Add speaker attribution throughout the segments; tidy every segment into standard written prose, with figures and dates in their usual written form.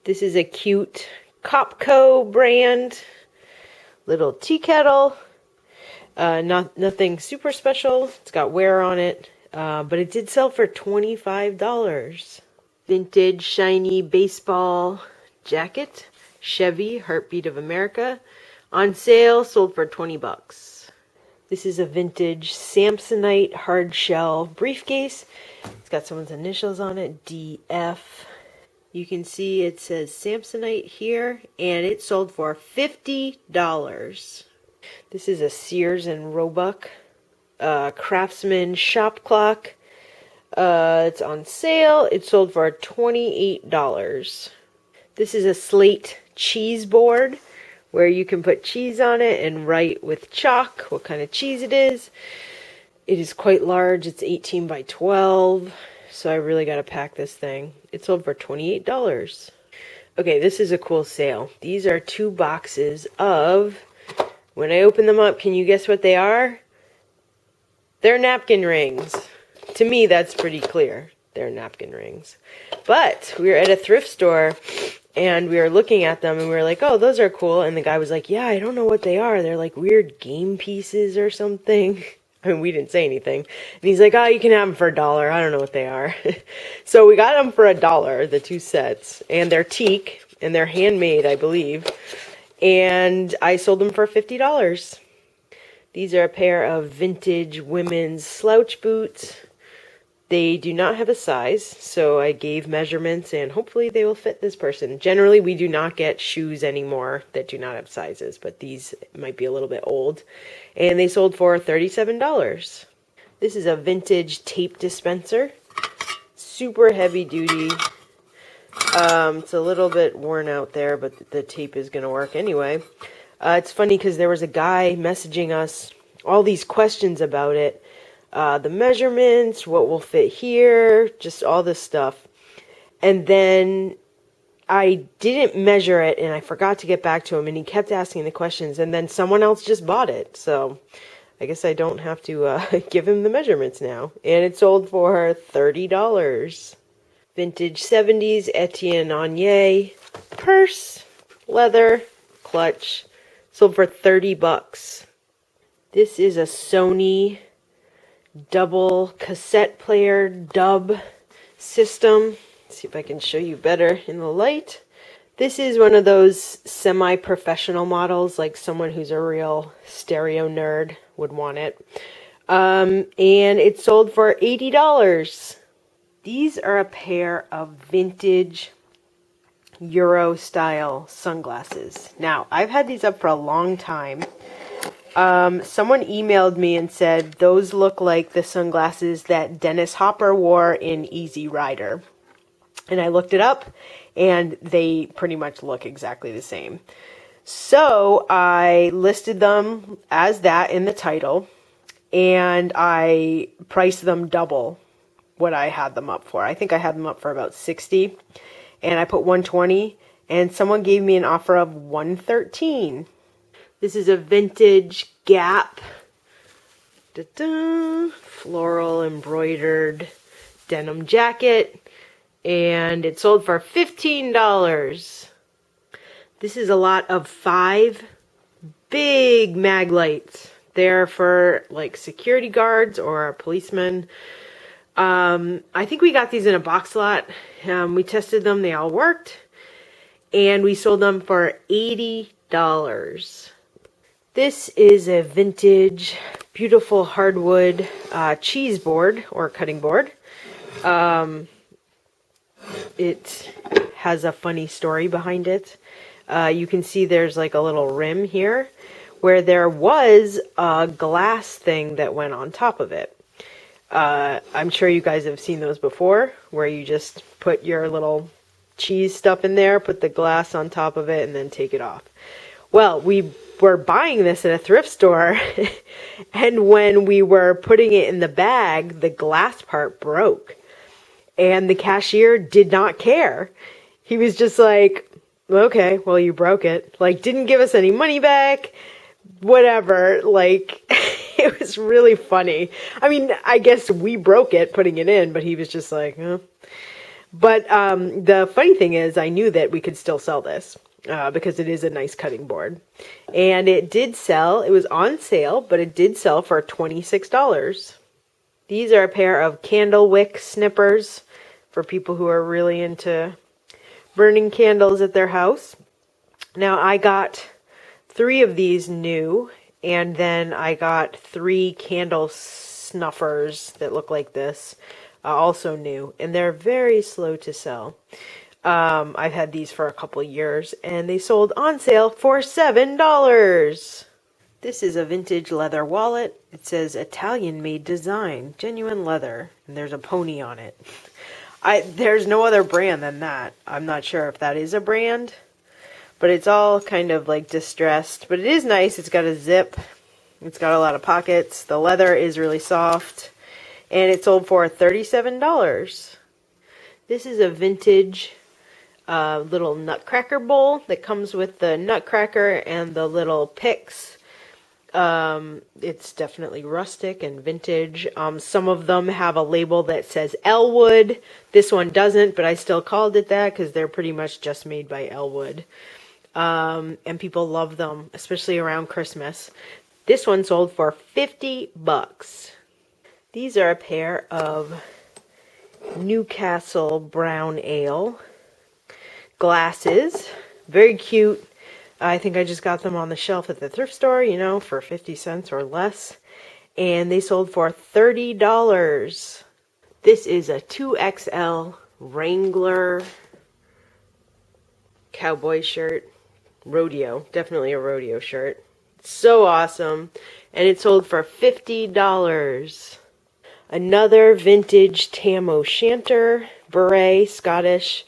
Speaker 1: This is a cute Copco brand little tea kettle. Nothing super special. It's got wear on it, but it did sell for $25. Vintage shiny baseball jacket, Chevy Heartbeat of America, on sale, sold for 20 bucks. This is a vintage Samsonite hard shell briefcase. It's got someone's initials on it, DF. You can see it says Samsonite here, and it sold for $50. This is a Sears and Roebuck Craftsman shop clock. It's on sale. It sold for $28. This is a slate cheese board where you can put cheese on it and write with chalk what kind of cheese it is. It is quite large. It's 18 by 12. So I really got to pack this thing. It sold for $28. Okay, this is a cool sale. These are 2 boxes of, when I open them up, can you guess what they are? They're napkin rings. To me, that's pretty clear. They're napkin rings. But we were at a thrift store and we were looking at them and we were like, oh, those are cool. And the guy was like, yeah, I don't know what they are. They're like weird game pieces or something. I mean, we didn't say anything. And he's like, oh, you can have them for $1. I don't know what they are. So we got them for $1, the 2 sets. And they're teak, and they're handmade, I believe. And I sold them for $50. These are a pair of vintage women's slouch boots. They do not have a size, so I gave measurements, and hopefully they will fit this person. Generally, we do not get shoes anymore that do not have sizes, but these might be a little bit old. And they sold for $37. This is a vintage tape dispenser. Super heavy duty. It's a little bit worn out there, but the tape is going to work anyway. It's funny because there was a guy messaging us all these questions about it. The measurements, what will fit here, just all this stuff. And then I didn't measure it and I forgot to get back to him and he kept asking the questions and then someone else just bought it. So I guess I don't have to give him the measurements now. And it sold for $30. Vintage 70s Etienne Onier purse, leather, clutch, sold for 30 bucks. This is a Sony double cassette player dub system. Let's see if I can show you better in the light. This is one of those semi-professional models, like someone who's a real stereo nerd would want it. And it sold for $80. These are a pair of vintage Euro style sunglasses. Now, I've had these up for a long time. Someone emailed me and said, those look like the sunglasses that Dennis Hopper wore in Easy Rider. And I looked it up, and they pretty much look exactly the same. So I listed them as that in the title, and I priced them double what I had them up for. I think I had them up for about $60, and I put $120, and someone gave me an offer of $113. This is a vintage Gap floral embroidered denim jacket, and it sold for $15. This is a lot of 5 big mag lights. They're for like security guards or policemen. I think we got these in a box lot. We tested them, they all worked, and we sold them for $80. This is a vintage, beautiful hardwood cheese board or cutting board. It has a funny story behind it. You can see there's like a little rim here where there was a glass thing that went on top of it. I'm sure you guys have seen those before, where you just put your little cheese stuff in there, put the glass on top of it, and then take it off. Well, we were buying this at a thrift store, and when we were putting it in the bag, the glass part broke, and the cashier did not care. He was just like, okay, well, you broke it. Like, didn't give us any money back, whatever. Like, it was really funny. I mean, I guess we broke it putting it in, but he was just like, But the funny thing is, I knew that we could still sell this because it is a nice cutting board. And it did sell. It was on sale, but it did sell for $26. These are a pair of candle wick snippers for people who are really into burning candles at their house. Now, I got 3 of these new, and then I got 3 candle snuffers that look like this, also new, and they're very slow to sell. I've had these for a couple years, and they sold on sale for $7. This is a vintage leather wallet. It says Italian-made design, genuine leather, and there's a pony on it. There's no other brand than that. I'm not sure if that is a brand, but it's all kind of like distressed. But it is nice. It's got a zip. It's got a lot of pockets. The leather is really soft, and it sold for $37. This is a vintage little nutcracker bowl that comes with the nutcracker and the little picks. It's definitely rustic and vintage. Some of them have a label that says Ellwood. This one doesn't, but I still called it that because they're pretty much just made by Ellwood. And people love them, especially around Christmas. This one sold for $50. These are a pair of Newcastle Brown Ale glasses. Very cute. I think I just got them on the shelf at the thrift store, you know, for 50 cents or less. And they sold for $30. This is a 2XL Wrangler cowboy shirt. Rodeo. Definitely a rodeo shirt. So awesome. And it sold for $50. Another vintage Tam O'Shanter beret, Scottish.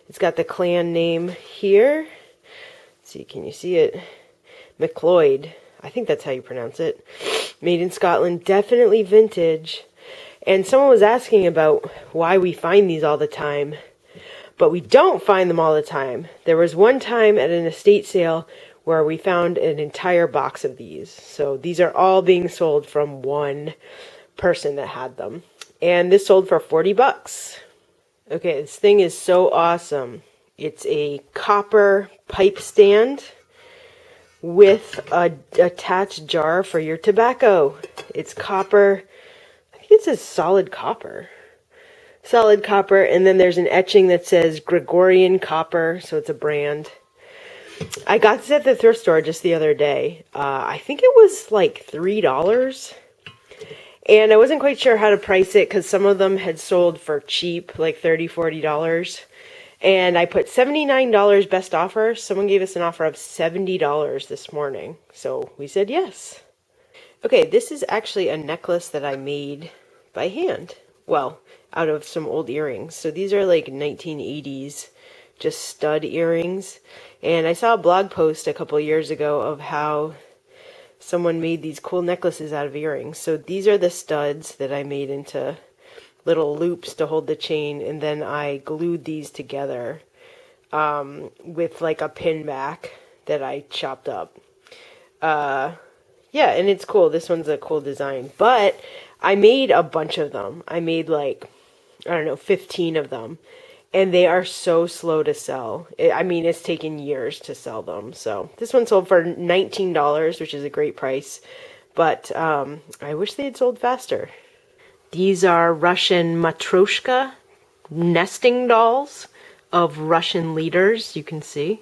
Speaker 1: It's got the clan name here. See, can you see it? McLeod. I think that's how you pronounce it. Made in Scotland. Definitely vintage. And someone was asking about why we find these all the time. But we don't find them all the time. There was one time at an estate sale where we found an entire box of these. So these are all being sold from one person that had them. And this sold for $40. Okay, this thing is so awesome. It's a copper pipe stand with a attached jar for your tobacco. It's copper. I think it says solid copper. Solid copper, and then there's an etching that says Gregorian Copper, so it's a brand. I got this at the thrift store just the other day. I think it was like $3. And I wasn't quite sure how to price it because some of them had sold for cheap, like $30, $40. And I put $79 best offer. Someone gave us an offer of $70 this morning. So we said yes. Okay, this is actually a necklace that I made by hand. Well, out of some old earrings. So these are like 1980s, just stud earrings. And I saw a blog post a couple years ago of how someone made these cool necklaces out of earrings. So these are the studs that I made into little loops to hold the chain, and then I glued these together with like a pin back that I chopped up. Yeah, and it's cool. This one's a cool design. But I made a bunch of them. I made like, I don't know, 15 of them. And they are so slow to sell. I mean, it's taken years to sell them. So this one sold for $19, which is a great price. But I wish they had sold faster. These are Russian Matryoshka nesting dolls of Russian leaders, you can see.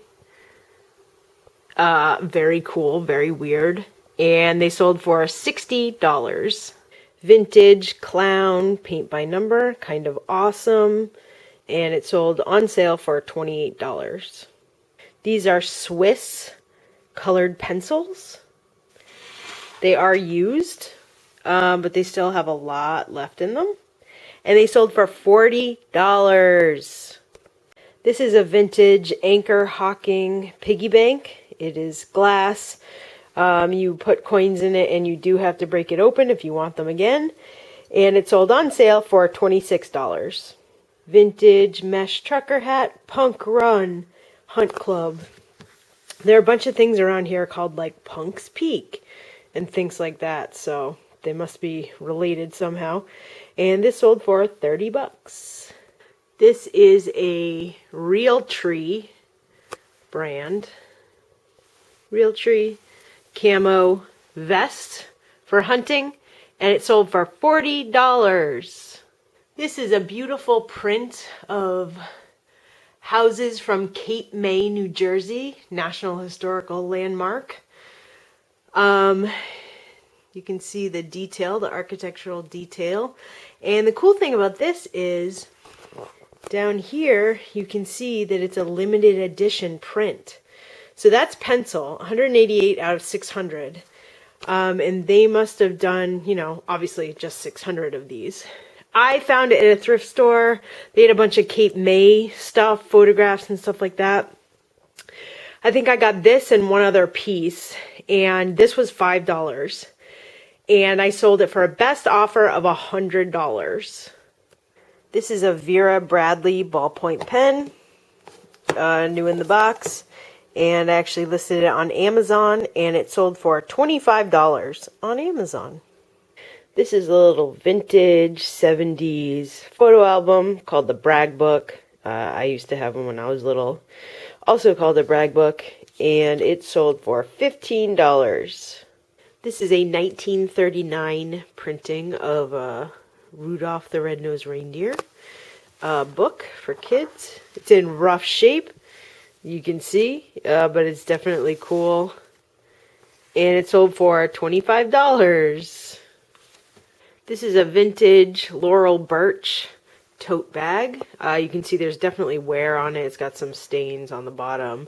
Speaker 1: Very cool, very weird. And they sold for $60. Vintage clown paint by number, kind of awesome. And it sold on sale for $28. These are Swiss colored pencils. They are used, but they still have a lot left in them. And they sold for $40. This is a vintage Anchor Hawking piggy bank. It is glass. You put coins in it and you do have to break it open if you want them again. And it sold on sale for $26. Vintage mesh trucker hat, Punk Run, Hunt Club. There are a bunch of things around here called like Punk's Peak and things like that. So they must be related somehow. And this sold for $30. This is a Realtree brand. Realtree camo vest for hunting, and it sold for $40. This is a beautiful print of houses from Cape May, New Jersey, National Historical Landmark. You can see the detail, the architectural detail. And the cool thing about this is down here, you can see that it's a limited edition print. So that's pencil, 188 out of 600. And they must have done, you know, obviously just 600 of these. I found it at a thrift store. They had a bunch of Cape May stuff, photographs and stuff like that. I think I got this and one other piece, and this was $5. And I sold it for a best offer of $100. This is a Vera Bradley ballpoint pen, new in the box. And I actually listed it on Amazon, and it sold for $25 on Amazon. This is a little vintage 70s photo album called the Brag Book. I used to have one when I was little. Also called the Brag Book, and it sold for $15. This is a 1939 printing of Rudolph the Red-Nosed Reindeer book for kids. It's in rough shape, you can see, but it's definitely cool. And it sold for $25. This is a vintage Laurel Birch tote bag. You can see there's definitely wear on it. It's got some stains on the bottom.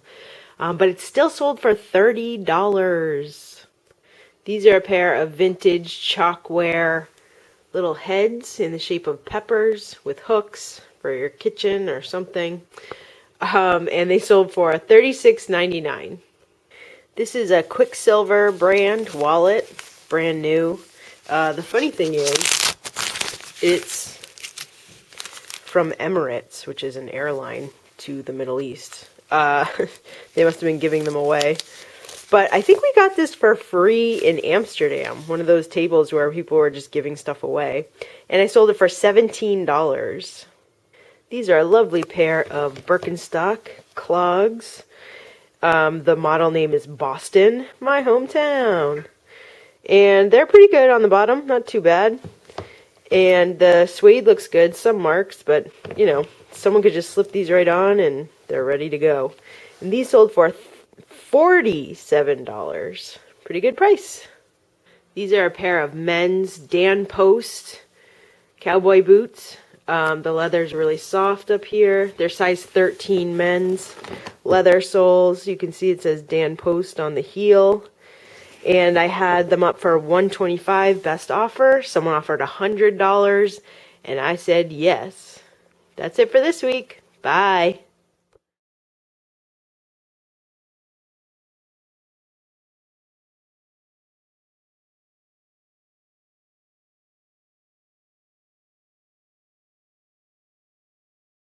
Speaker 1: But it's still sold for $30. These are a pair of vintage Chalkware little heads in the shape of peppers with hooks for your kitchen or something. And they sold for $36.99. This is a Quicksilver brand wallet, brand new. The funny thing is, it's from Emirates, which is an airline to the Middle East. They must have been giving them away. But I think we got this for free in Amsterdam, one of those tables where people were just giving stuff away. And I sold it for $17. These are a lovely pair of Birkenstock clogs. The model name is Boston, my hometown. And they're pretty good on the bottom, not too bad. And the suede looks good, some marks, but, you know, someone could just slip these right on and they're ready to go. And these sold for $47. Pretty good price. These are a pair of men's Dan Post cowboy boots. The leather's really soft up here. They're size 13 men's leather soles. You can see it says Dan Post on the heel. And I had them up for $125 best offer. Someone offered $100, and I said yes. That's it for this week. Bye.